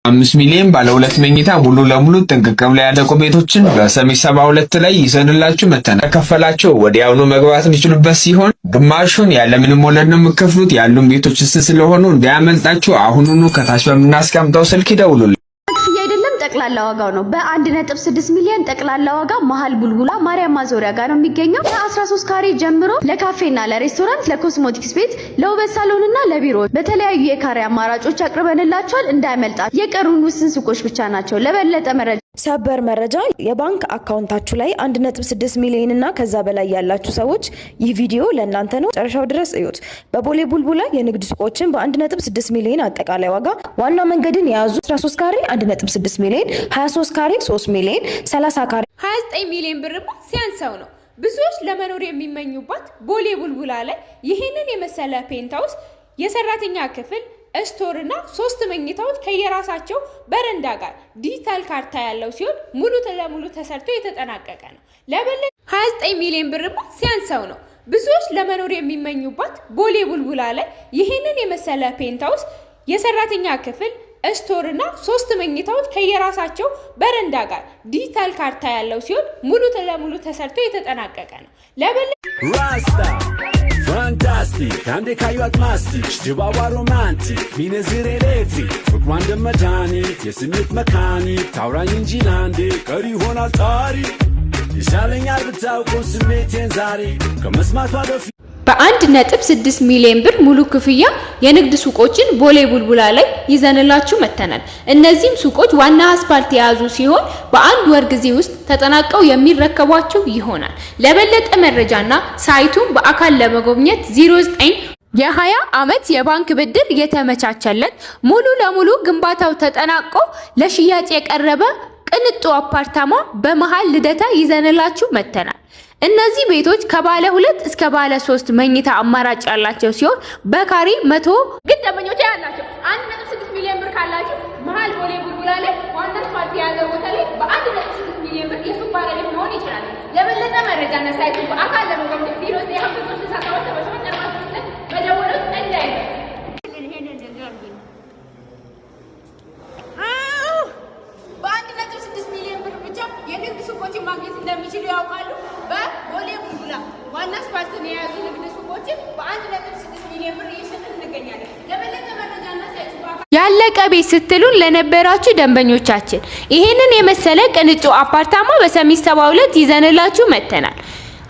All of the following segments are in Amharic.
5 ሚሊዮን ባለ 2 መኝታ ሙሉ ለሙሉ ጥንቅቅ ብለው ያለቁ ቤቶችን በሰሚት 72 ላይ ይዘንላችሁ መተናል። ከከፈላችሁ ወዲያውኑ መግባት የሚችሉበት ሲሆን ግማሹን ያለምንም ወለድ ነው የምትከፍሉት። ያሉን ቤቶች ስለሆኑ እንዳያመልጣችሁ አሁኑኑ ከታች በምናስቀምጠው ስልክ ይደውሉልን። ጠቅላላ ዋጋው ነው በ1.6 ሚሊዮን ጠቅላላ ዋጋ መሃል ቡልቡላ ማርያም ማዞሪያ ጋር ነው የሚገኘው። ከ13 ካሬ ጀምሮ ለካፌና ለሬስቶራንት፣ ለኮስሞቲክስ ቤት፣ ለውበት ሳሎንና ለቢሮ በተለያዩ የካሬ አማራጮች አቅርበንላችኋል። እንዳይመልጣችሁ። የቀሩን ውስን ሱቆች ብቻ ናቸው። ለበለጠ መረጃ ሰበር መረጃ የባንክ አካውንታችሁ ላይ 1.6 ሚሊዮን እና ከዛ በላይ ያላችሁ ሰዎች ይህ ቪዲዮ ለእናንተ ነው። ጨረሻው ድረስ እዩት። በቦሌ ቡልቡላ የንግድ ሱቆችን በ1.6 ሚሊዮን አጠቃላይ ዋጋ ዋና መንገድን የያዙ 13 ካሬ 1.6 ሚሊዮን፣ 23 ካሬ 3 ሚሊዮን፣ 30 ካሬ 29 ሚሊዮን ብር ሲያንሰው ነው ብዙዎች ለመኖር የሚመኙባት ቦሌ ቡልቡላ ላይ ይህንን የመሰለ ፔንታውስ የሰራተኛ ክፍል ስቶርና 3 መኝታዎች ከየራሳቸው በረንዳ ጋር ዲጂታል ካርታ ያለው ሲሆን ሙሉ ለሙሉ ተሰርቶ የተጠናቀቀ ነው። ለበለጠ 29 ሚሊዮን ብር ሲያንሰው ነው ብዙዎች ለመኖር የሚመኙባት ቦሌ ቡልቡላ ላይ ይህንን የመሰለ ፔንታውስ የሰራተኛ ክፍል ስቶርና 3 መኝታዎች ከየራሳቸው በረንዳ ጋር ዲጂታል ካርታ ያለው ሲሆን ሙሉ ለሙሉ ተሰርቶ የተጠናቀቀ ነው። ለበለጠ Fantastic, ande kayuat mastic, jibawa romantic, minezir electric, ፍቅሯን ደመዳኒት የስሜት መካኒክ ታውራኝ እንጂ ላንዴ ቀሪ ሆናል ታሪክ ይሻለኛል ብታውቀው ስሜቴን ዛሬ ከመስማቷ በፊት በ1.6 ሚሊዮን ብር ሙሉ ክፍያ የንግድ ሱቆችን ቦሌ ቡልቡላ ላይ ይዘንላችሁ መተናል። እነዚህም ሱቆች ዋና አስፋልት የያዙ ሲሆን በአንድ ወር ጊዜ ውስጥ ተጠናቀው የሚረከቧቸው ይሆናል። ለበለጠ መረጃና ሳይቱን በአካል ለመጎብኘት 09 የ20 ዓመት የባንክ ብድር የተመቻቸለት ሙሉ ለሙሉ ግንባታው ተጠናቆ ለሽያጭ የቀረበ ቅንጡ አፓርታማ በመሃል ልደታ ይዘንላችሁ መተናል። እነዚህ ቤቶች ከባለ 2 እስከ ባለ 3 መኝታ አማራጭ ያላቸው ሲሆን በካሬ 100 ግን ደንበኞች ያላችሁ 1.6 ሚሊዮን ብር ካላችሁ መሃል ቦሌ ቡልቡላ ላይ ዋና አስፋልት የያዘው ቦታ ላይ በ1.6 ሚሊዮን ብር የሱቅ ባለቤት መሆን ይችላል። ለበለጠ መረጃና ሳይቱን በአካል ለመጎብኘት 0953 መደወሉት እንዳይረሱ። በ1.6 ሚሊዮን ብር ብቻ የንግድ ሱቆችን ማግኘት እንደሚችሉ ያውቃሉ? በቦሌ ቡልቡላ ዋና አስፋልትን የያዙ ንግድ ሱቆችን በ1.6 ሚሊዮን ብር እየሸጥን እንገኛለን። ለበለጠ መረጃና ሳይቱ ያለቀ ቤት ስትሉን ለነበራችሁ ደንበኞቻችን ይሄንን የመሰለ ቅንጡ አፓርታማ በሰሚት 72 ይዘንላችሁ መተናል።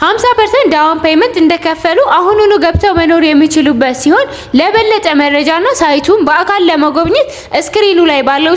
50% ዳውን ፔመንት እንደከፈሉ አሁኑኑ ገብተው መኖር የሚችሉበት ሲሆን ለበለጠ መረጃና ሳይቱን በአካል ለመጎብኘት ስክሪኑ ላይ ባለው